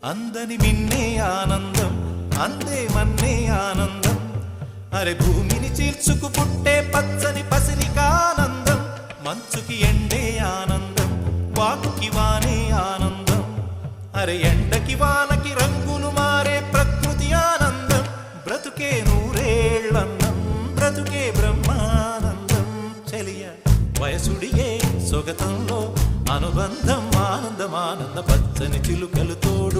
అందని మిన్నే ఆనందం అందే మన్నే ఆనందం అరే భూమిని చీల్చుకు పుట్టే పచ్చని పసిరికానందం మంచుకి ఎండే ఆనందం వాకుకి వానే ఆనందం అరే ఎండకి వానకి రంగులు మారే ప్రకృతి ఆనందం బ్రతుకే నూరేళ్ళన్నం బ్రతుకే బ్రహ్మానందం చెలియ వయసుడియే సొగతంలో అనుబంధం ఆనందమానంద పచ్చని చిలుకలు తోడు